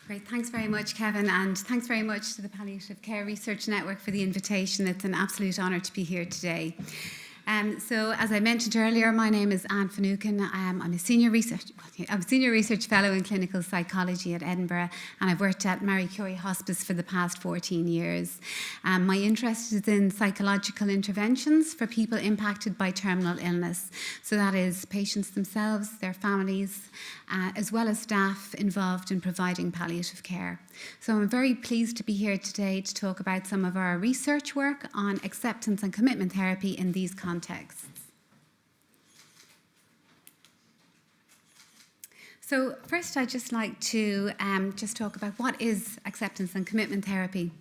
Great, thanks very much, Kevin, and thanks very much to the Palliative Care Research Network for the invitation. It's an absolute honour to be here today. So, as I mentioned earlier, my name is Anne Finucane. I'm a senior research fellow in clinical psychology at Edinburgh, and I've worked at Curie Hospice for the past 14 years. My interest is in psychological interventions for people impacted by terminal illness. So that is patients themselves, their families, as well as staff involved in providing palliative care. So I'm very pleased to be here today to talk about some of our research work on acceptance and commitment therapy in these contexts. So first, I'd just like to just talk about what is acceptance and commitment therapy.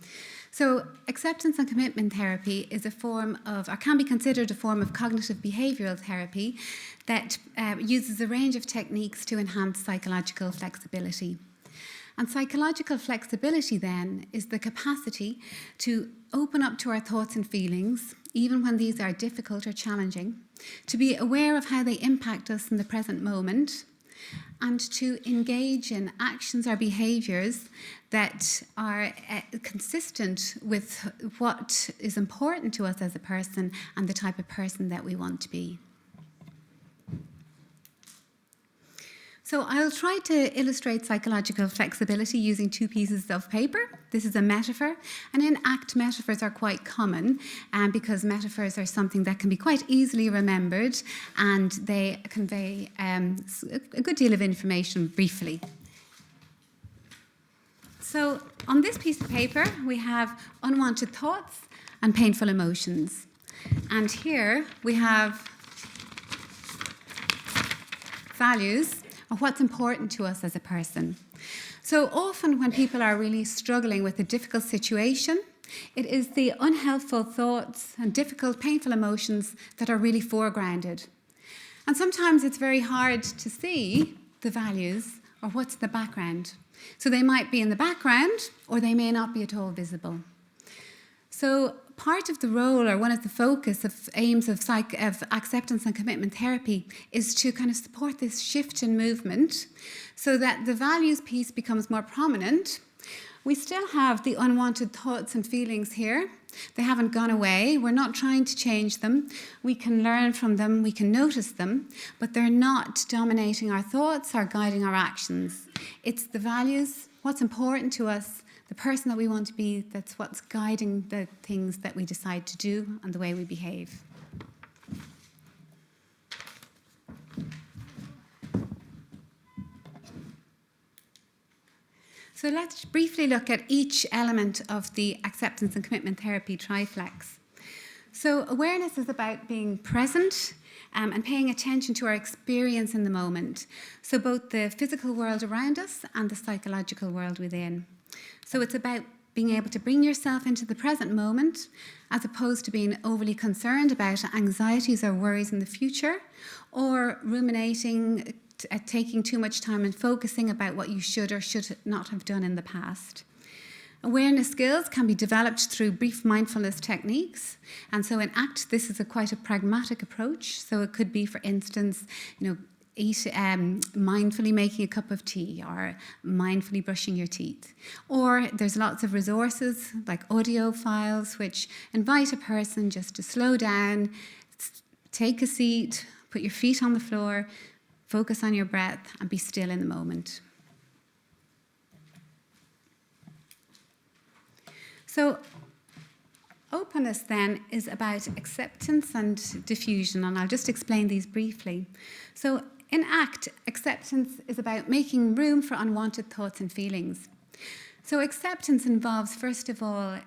So acceptance and commitment therapy is a form of, or can be considered a form of cognitive behavioural therapy that uses a range of techniques to enhance psychological flexibility. And psychological flexibility then is the capacity to open up to our thoughts and feelings, even when these are difficult or challenging, to be aware of how they impact us in the present moment, and to engage in actions or behaviours that are consistent with what is important to us as a person and the type of person that we want to be. So I'll try to illustrate psychological flexibility using two pieces of paper. This is a metaphor, and in ACT metaphors are quite common because metaphors are something that can be quite easily remembered, and they convey a good deal of information briefly. So on this piece of paper we have unwanted thoughts and painful emotions, and here we have values of what's important to us as a person. So often when people are really struggling with a difficult situation, it is the unhelpful thoughts and difficult, painful emotions that are really foregrounded. And sometimes it's very hard to see the values or what's the background. So they might be in the background or they may not be at all visible. So part of the role, or one of the focus of aims of acceptance and commitment therapy, is to kind of support this shift in movement so that the values piece becomes more prominent. We still have the unwanted thoughts and feelings here. They haven't gone away. We're not trying to change them. We can learn from them, we can notice them, but they're not dominating our thoughts or guiding our actions. It's the values, what's important to us, the person that we want to be, that's what's guiding the things that we decide to do and the way we behave. So let's briefly look at each element of the acceptance and commitment therapy triflex. So awareness is about being present and paying attention to our experience in the moment. So both the physical world around us and the psychological world within. So it's about being able to bring yourself into the present moment as opposed to being overly concerned about anxieties or worries in the future, or ruminating, taking too much time and focusing about what you should or should not have done in the past. Awareness skills can be developed through brief mindfulness techniques. And so in ACT, this is quite a pragmatic approach. So it could be, for instance, mindfully making a cup of tea or mindfully brushing your teeth. Or there's lots of resources like audio files which invite a person just to slow down, take a seat, put your feet on the floor, focus on your breath and be still in the moment. So openness then is about acceptance and diffusion, and I'll just explain these briefly. So in ACT, acceptance is about making room for unwanted thoughts and feelings. So acceptance involves, first of all,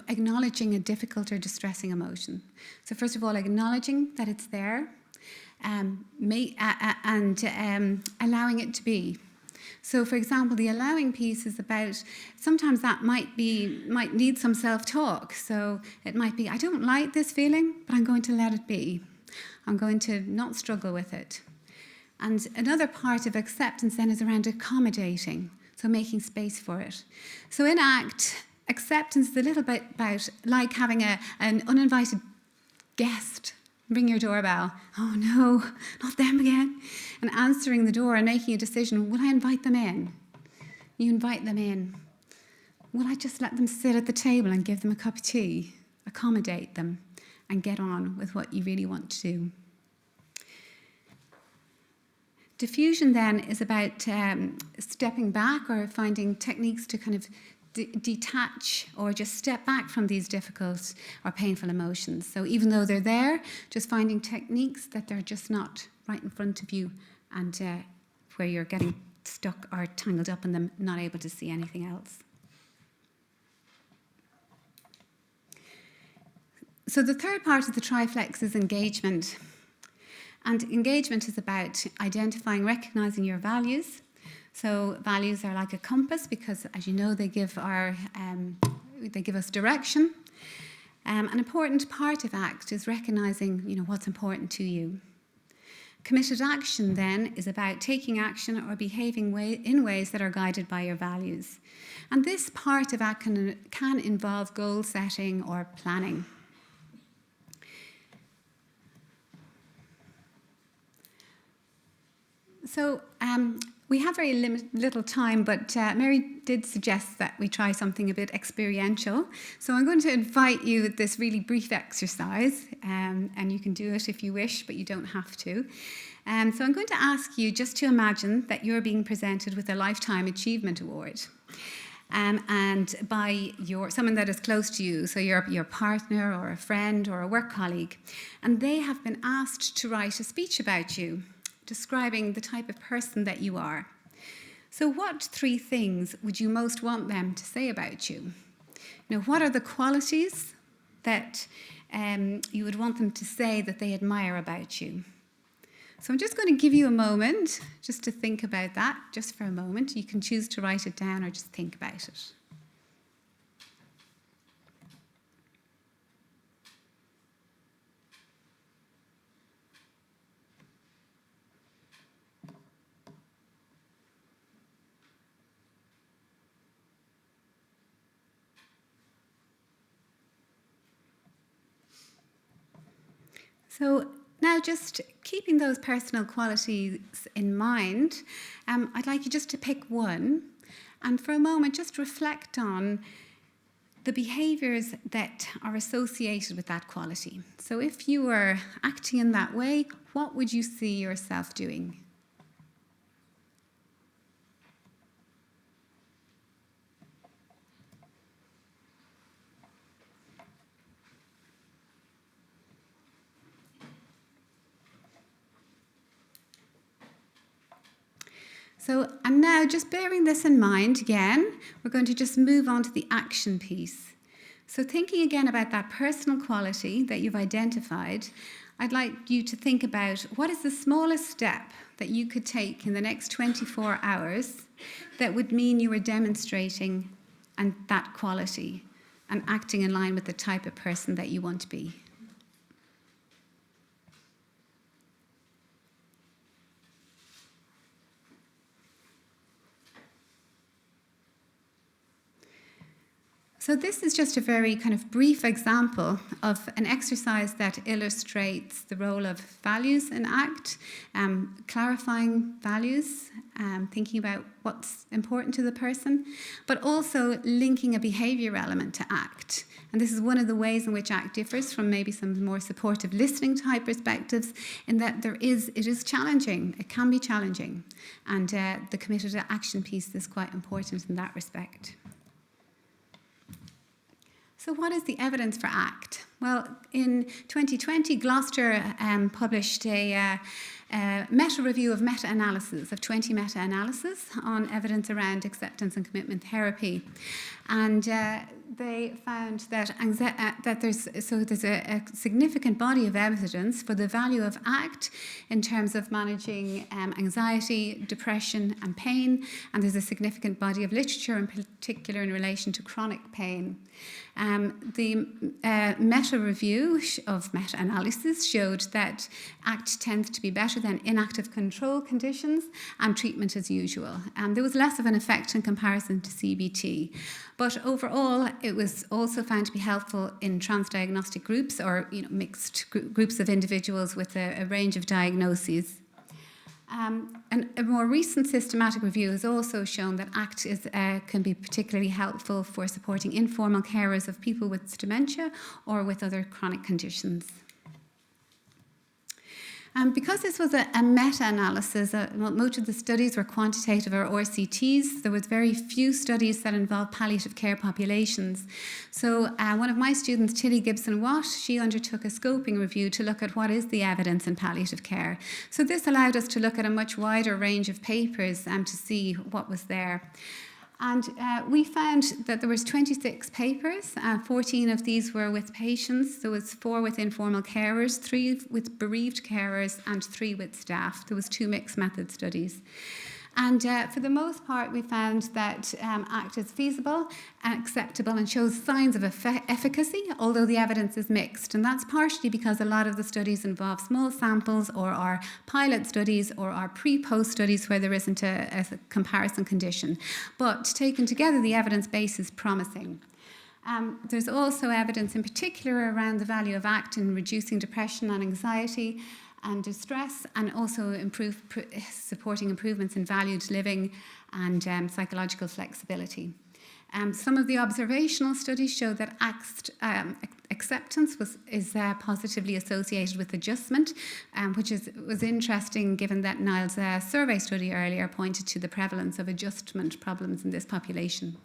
acknowledging a difficult or distressing emotion. So first of all, acknowledging that it's there and allowing it to be. So, for example, the allowing piece is about, sometimes that might need some self-talk. So it might be, I don't like this feeling, but I'm going to let it be. I'm going to not struggle with it. And another part of acceptance then is around accommodating, so making space for it. So in ACT, acceptance is a little bit about like having an uninvited guest ring your doorbell. Oh no, not them again. And answering the door and making a decision, will I invite them in? You invite them in. Will I just let them sit at the table and give them a cup of tea, accommodate them, and get on with what you really want to do? Diffusion then is about stepping back or finding techniques to kind of detach or just step back from these difficult or painful emotions. So even though they're there, just finding techniques that they're just not right in front of you and where you're getting stuck or tangled up in them, not able to see anything else. So the third part of the triflex is engagement. And engagement is about identifying, recognizing your values. So values are like a compass because, as you know, they give us direction. An important part of ACT is recognizing, what's important to you. Committed action, then, is about taking action or behaving in ways that are guided by your values. And this part of ACT can involve goal setting or planning. So we have very little time, but Mary did suggest that we try something a bit experiential. So I'm going to invite you with this really brief exercise, and you can do it if you wish, but you don't have to. So I'm going to ask you just to imagine that you're being presented with a Lifetime Achievement Award. And by someone that is close to you, so your partner or a friend or a work colleague, and they have been asked to write a speech about you, describing the type of person that you are. So what 3 things would you most want them to say about you? What are the qualities that you would want them to say that they admire about you? So I'm just going to give you a moment just to think about that, just for a moment. You can choose to write it down or just think about it. So now, just keeping those personal qualities in mind, I'd like you just to pick one, and for a moment just reflect on the behaviours that are associated with that quality. So if you were acting in that way, what would you see yourself doing? So, and now just bearing this in mind again, we're going to just move on to the action piece. So thinking again about that personal quality that you've identified, I'd like you to think about what is the smallest step that you could take in the next 24 hours that would mean you were demonstrating that quality and acting in line with the type of person that you want to be. So this is just a very kind of brief example of an exercise that illustrates the role of values in ACT, clarifying values, thinking about what's important to the person, but also linking a behaviour element to ACT. And this is one of the ways in which ACT differs from maybe some more supportive listening type perspectives, in that it is challenging, it can be challenging. And the committed action piece is quite important in that respect. So what is the evidence for ACT? Well, in 2020, Gloucester published a meta-review of meta-analysis, of 20 meta-analysis on evidence around acceptance and commitment therapy. And they found that there's a significant body of evidence for the value of ACT in terms of managing anxiety, depression and pain, and there's a significant body of literature in particular in relation to chronic pain. The meta-review of meta-analysis showed that ACT tends to be better than inactive control conditions and treatment as usual. There was less of an effect in comparison to CBT. But overall, it was also found to be helpful in transdiagnostic groups or mixed groups of individuals with a range of diagnoses. And a more recent systematic review has also shown that ACT can be particularly helpful for supporting informal carers of people with dementia or with other chronic conditions. Because this was a meta-analysis, most of the studies were quantitative or RCTs. There was very few studies that involved palliative care populations. So one of my students, Tilly Gibson-Watt, she undertook a scoping review to look at what is the evidence in palliative care. So this allowed us to look at a much wider range of papers to see what was there. And we found that there was 26 papers. 14 of these were with patients. There was 4 with informal carers, 3 with bereaved carers, and 3 with staff. There was 2 mixed method studies. And for the most part, we found that ACT is feasible and acceptable and shows signs of efficacy, although the evidence is mixed. And that's partially because a lot of the studies involve small samples or are pilot studies or are pre-post studies where there isn't a comparison condition. But taken together, the evidence base is promising. There's also evidence in particular around the value of ACT in reducing depression and anxiety and distress, and also supporting improvements in valued living and psychological flexibility. Some of the observational studies show that ACT acceptance is positively associated with adjustment, which was interesting given that Niall's survey study earlier pointed to the prevalence of adjustment problems in this population.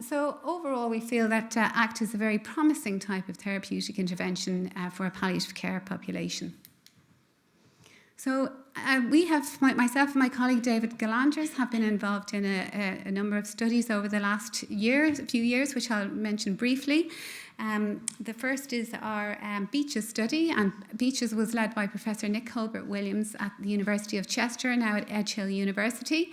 So overall, we feel that ACT is a very promising type of therapeutic intervention for a palliative care population. So we have, myself and my colleague David Galanders have been involved in a number of studies over the last few years, which I'll mention briefly. The first is our Beaches study, and Beaches was led by Professor Nick Holbert-Williams at the University of Chester, now at Edge Hill University.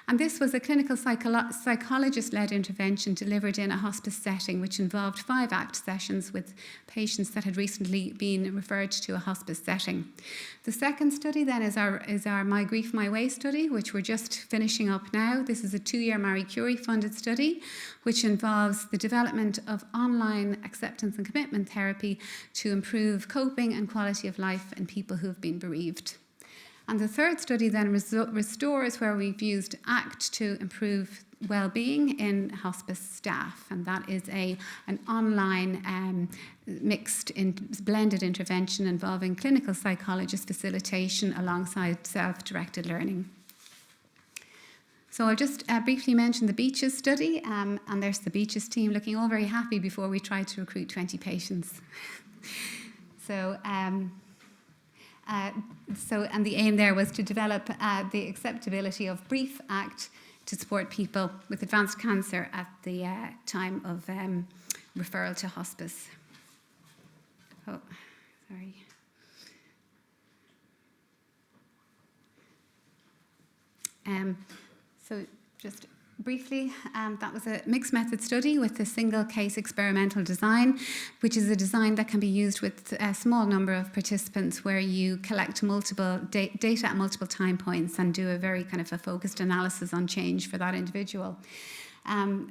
And this was a clinical psychologist-led intervention delivered in a hospice setting, which involved 5 ACT sessions with patients that had recently been referred to a hospice setting. The second study then is our My Grief, My Way study, which we're just finishing up now. This is a 2-year Marie Curie funded study, which involves the development of online acceptance and commitment therapy to improve coping and quality of life in people who have been bereaved. And the third study then restores, where we've used ACT to improve well-being in hospice staff, and that is an online blended intervention involving clinical psychologist facilitation alongside self-directed learning. So I'll just briefly mention the Beaches study, and there's the Beaches team looking all very happy before we tried to recruit 20 patients. And the aim there was to develop the acceptability of brief ACT to support people with advanced cancer at the time of referral to hospice. Oh, sorry. So just briefly, that was a mixed method study with a single case experimental design, which is a design that can be used with a small number of participants, where you collect multiple data at multiple time points and do a very kind of a focused analysis on change for that individual. I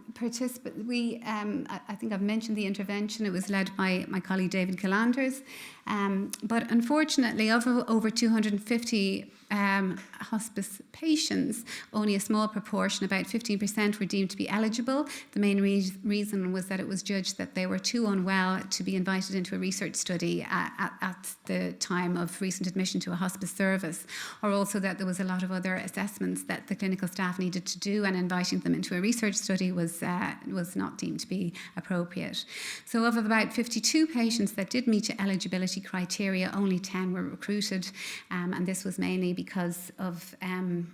think I've mentioned the intervention. It was led by my colleague David Galanders. But unfortunately, of over 250 hospice patients, only a small proportion, about 15%, were deemed to be eligible. The main reason was that it was judged that they were too unwell to be invited into a research study at the time of recent admission to a hospice service, or also that there was a lot of other assessments that the clinical staff needed to do, and inviting them into a research study was not deemed to be appropriate. So of about 52 patients that did meet the eligibility criteria, only 10 were recruited, and this was mainly because of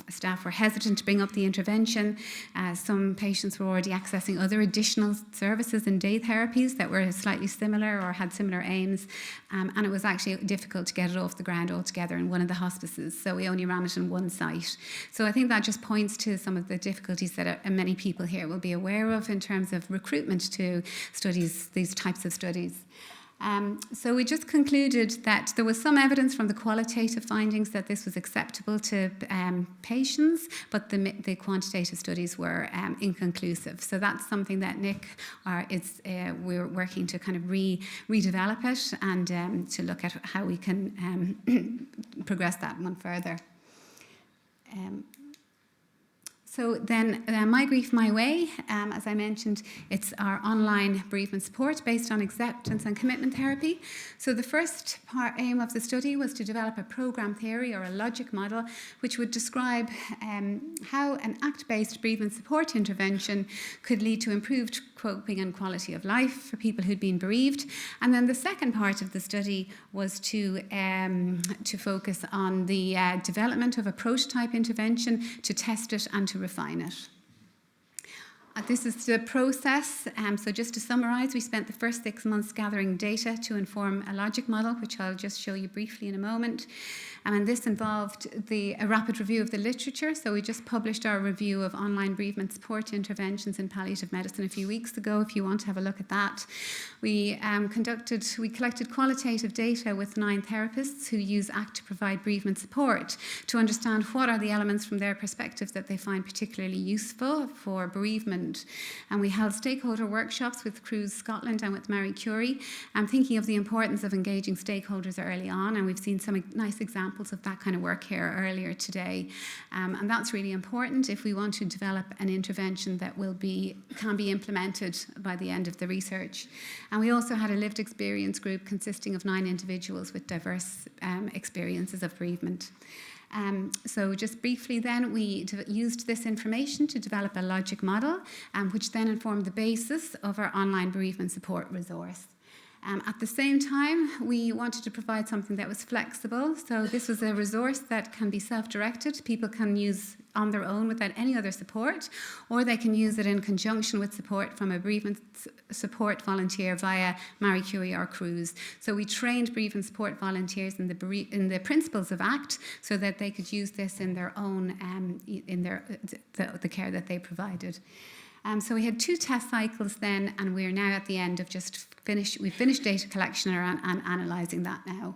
staff were hesitant to bring up the intervention. Some patients were already accessing other additional services and day therapies that were slightly similar or had similar aims, and it was actually difficult to get it off the ground altogether in one of the hospices, so we only ran it in one site. So I think that just points to some of the difficulties that many people here will be aware of in terms of recruitment to studies, these types of studies. So we just concluded that there was some evidence from the qualitative findings that this was acceptable to patients, but the quantitative studies were inconclusive. So that's something that Nick we're working to kind of redevelop it and to look at how we can progress that one further. So then My Grief, My Way, as I mentioned, it's our online bereavement support based on acceptance and commitment therapy. So the first aim of the study was to develop a program theory or a logic model which would describe how an act-based bereavement support intervention could lead to improved coping and quality of life for people who'd been bereaved. And then the second part of the study was to focus on the development of a prototype intervention, to test it and to refine it. This is the process. So just to summarise, we spent the first 6 months gathering data to inform a logic model, which I'll just show you briefly in a moment. And this involved a rapid review of the literature. So we just published our review of online bereavement support interventions in palliative medicine a few weeks ago, if you want to have a look at that. We collected qualitative data with 9 therapists who use ACT to provide bereavement support to understand what are the elements from their perspective that they find particularly useful for bereavement. And we held stakeholder workshops with Cruise Scotland and with Curie, thinking of the importance of engaging stakeholders early on. And we've seen some nice examples of that kind of work here earlier today. And that's really important if we want to develop an intervention that can be implemented by the end of the research. And we also had a lived experience group consisting of 9 individuals with diverse experiences of bereavement. So just briefly then, we used this information to develop a logic model, which then informed the basis of our online bereavement support resource. At the same time, we wanted to provide something that was flexible. So this was a resource that can be self-directed. People can use on their own without any other support, or they can use it in conjunction with support from a bereavement support volunteer via Marie Curie or Cruise. So we trained bereavement support volunteers in the principles of ACT so that they could use this in their own, the care that they provided. So we had 2 test cycles then, and we're now at the end of we've finished data collection and analysing that now.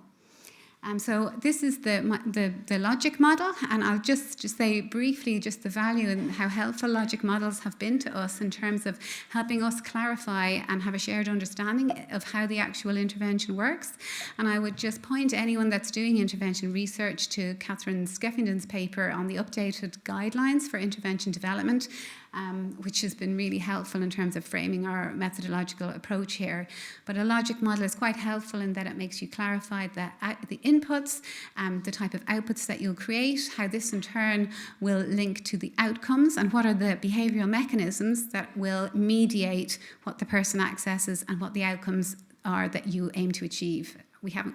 So this is the logic model, and I'll just say briefly just the value and how helpful logic models have been to us in terms of helping us clarify and have a shared understanding of how the actual intervention works. And I would just point anyone that's doing intervention research to Catherine Skeffington's paper on the updated guidelines for intervention development, which has been really helpful in terms of framing our methodological approach here. But a logic model is quite helpful in that it makes you clarify the inputs, the type of outputs that you'll create, how this in turn will link to the outcomes, and what are the behavioural mechanisms that will mediate what the person accesses and what the outcomes are that you aim to achieve.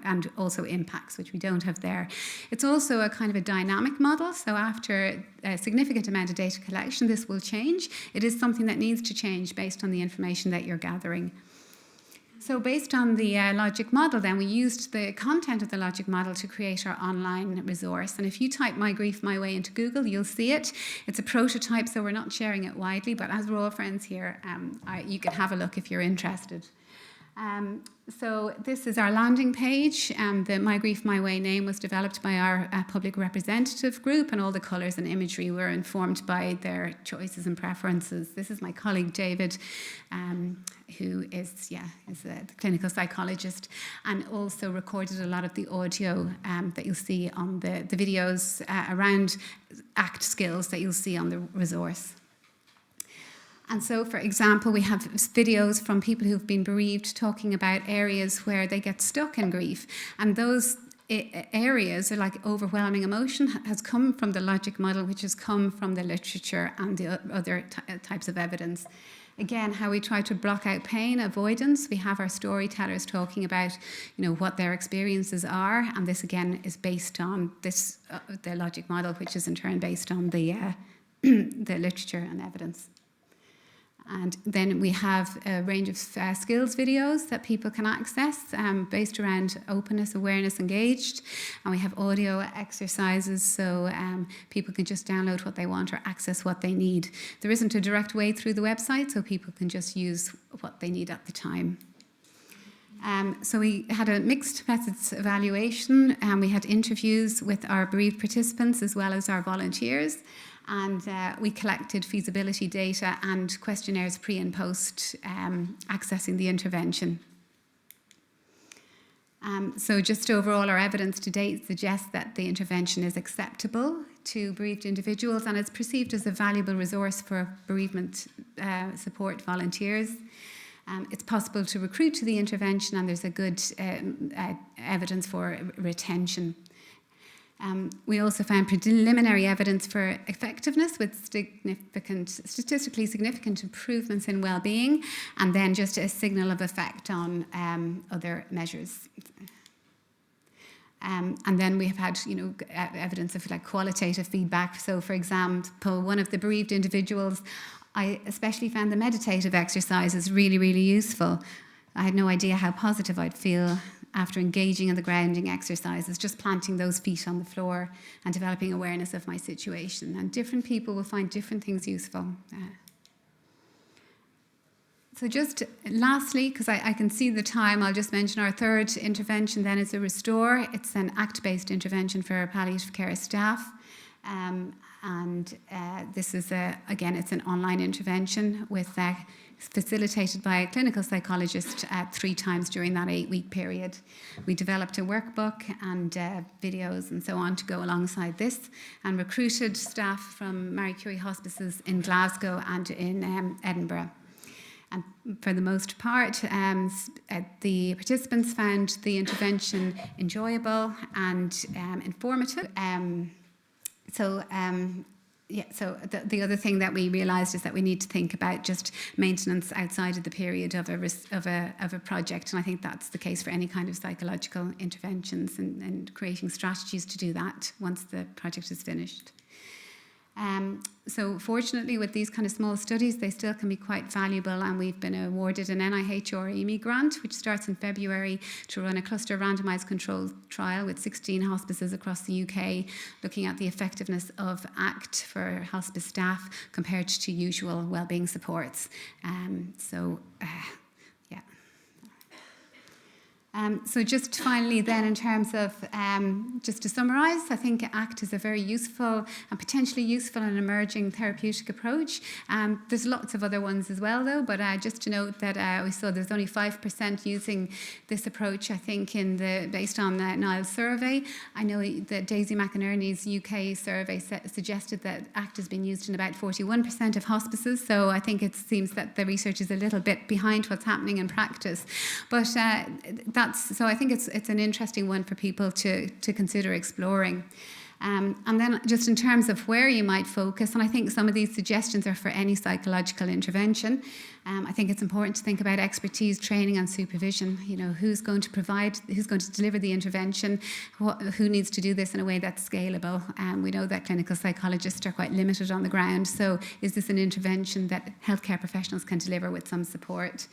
And also impacts, which we don't have there. It's also a kind of a dynamic model, so after a significant amount of data collection, this will change. It is something that needs to change based on the information that you're gathering. So based on the logic model, then we used the content of the logic model to create our online resource. And if you type My Grief, My Way into Google, you'll see it. It's a prototype, so we're not sharing it widely, but as we're all friends here, you can have a look if you're interested. So this is our landing page. The My Grief, My Way name was developed by our public representative group, and all the colours and imagery were informed by their choices and preferences. This is my colleague David, who is the clinical psychologist, and also recorded a lot of the audio that you'll see on the videos around ACT skills that you'll see on the resource. And so, for example, we have videos from people who've been bereaved talking about areas where they get stuck in grief. And those areas are like overwhelming emotion has come from the logic model, which has come from the literature and the other types of evidence. Again, how we try to block out pain, avoidance. We have our storytellers talking about, what their experiences are. And this, again, is based on the logic model, which is in turn based on the literature and evidence. And then we have a range of skills videos that people can access based around openness, awareness, engaged. And we have audio exercises, so people can just download what they want or access what they need. There isn't a direct way through the website, so people can just use what they need at the time. So we had a mixed methods evaluation, and we had interviews with our bereaved participants as well as our volunteers. And we collected feasibility data and questionnaires pre and post accessing the intervention. So just overall, our evidence to date suggests that the intervention is acceptable to bereaved individuals, and it's perceived as a valuable resource for bereavement support volunteers. It's possible to recruit to the intervention, and there's a good evidence for retention. We also found preliminary evidence for effectiveness with statistically significant improvements in well-being, and then just a signal of effect on other measures. And then we have had, evidence of qualitative feedback. So, for example, one of the bereaved individuals, I especially found the meditative exercises really, really useful. I had no idea how positive I'd feel after engaging in the grounding exercises, just planting those feet on the floor and developing awareness of my situation. And different people will find different things useful. So just lastly, because I can see the time, I'll just mention our third intervention then is a Restore. It's an ACT-based intervention for palliative care staff. This is, again, it's an online intervention with facilitated by a clinical psychologist 3 times during that 8-week period. We developed a workbook and videos and so on to go alongside this, and recruited staff from Marie Curie hospices in Glasgow and in Edinburgh. And for the most part, the participants found the intervention enjoyable and informative. So the other thing that we realised is that we need to think about just maintenance outside of the period of a project, and I think that's the case for any kind of psychological interventions, and creating strategies to do that once the project is finished. So fortunately, with these kind of small studies, they still can be quite valuable, and we've been awarded an AIIHPC grant, which starts in February, to run a cluster randomised controlled trial with 16 hospices across the UK, looking at the effectiveness of ACT for hospice staff compared to usual wellbeing supports. So just finally then, in terms of, just to summarise, I think ACT is a very useful and potentially useful and emerging therapeutic approach. There's lots of other ones as well though, but just to note that we saw there's only 5% using this approach, I think, based on the Niles survey. I know that Daisy McInerney's UK survey suggested that ACT has been used in about 41% of hospices, so I think it seems that the research is a little bit behind what's happening in practice. But so I think it's an interesting one for people to consider exploring. And then just in terms of where you might focus, and I think some of these suggestions are for any psychological intervention. I think it's important to think about expertise, training and supervision. Who's going to deliver the intervention, who needs to do this in a way that's scalable. We know that clinical psychologists are quite limited on the ground, so is this an intervention that healthcare professionals can deliver with some support?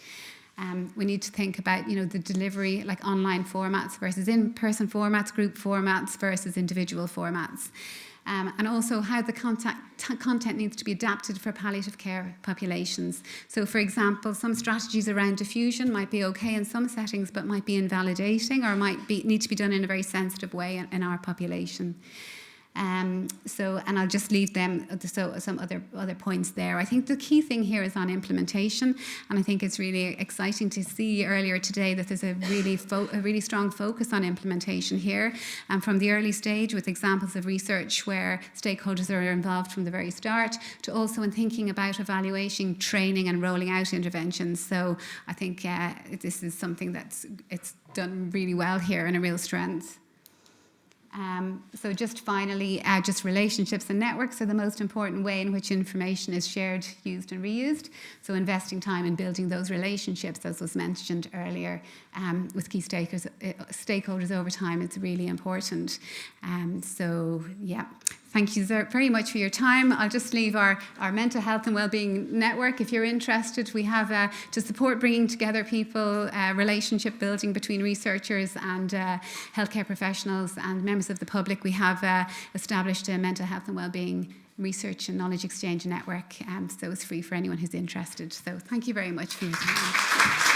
We need to think about, the delivery, like online formats versus in-person formats, group formats versus individual formats. And also how the content needs to be adapted for palliative care populations. So, for example, some strategies around diffusion might be okay in some settings, but might be invalidating or need to be done in a very sensitive way in our population. And I'll just leave them some other points there. I think the key thing here is on implementation, and I think it's really exciting to see earlier today that there's a really strong focus on implementation here, and from the early stage with examples of research where stakeholders are involved from the very start, to also in thinking about evaluation, training and rolling out interventions. So I think this is something it's done really well here and a real strength. So just finally, just relationships and networks are the most important way in which information is shared, used and reused. So investing time in building those relationships, as was mentioned earlier, with key stakeholders over time, it's really important. Thank you very much for your time. I'll just leave our mental health and wellbeing network. If you're interested, we have to support bringing together people, relationship building between researchers and healthcare professionals and members of the public. We have established a mental health and wellbeing research and knowledge exchange network, so it's free for anyone who's interested. So thank you very much for your time.